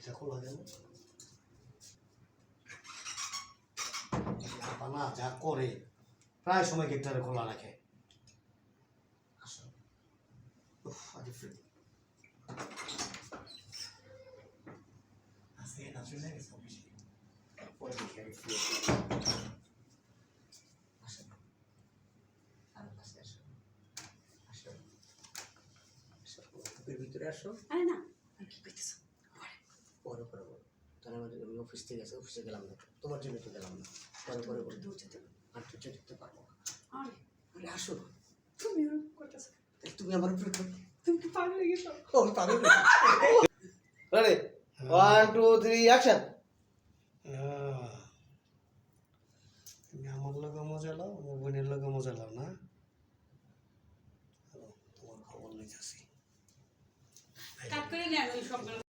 গেটটা খোলা গেল। না যা করে প্রায় সময় গেটটা খোলা রাখে। আসো আজ ফ্রি আজকে না চলে গেছে অফিসে। পরে দেখি আমি ফ্রি আসো আর কাছে আসো আসো আসো বুকের ভিতরে আসো। আরে না কি কইতেছো? পরে পরে বলো। তাহলে আমি অফিস থেকে গেছে অফিসে গেলাম না, তোমার জন্য তো গেলাম না। পরে পরে বলো। আর তো যেতে পারবো না। আরে বলে আসো তুমি এরকম করতেছো? তুমি আমার উপরে তুমি কি পাগল হয়ে গেছো? আমি পাগল। Ready 1 2 3 action. তুমি আমার লগে মজা লাও, আমার বোনের লগে মজা লাও না। তোমার খবর নিতেছি। কাট করে নেন ওই সবগুলো।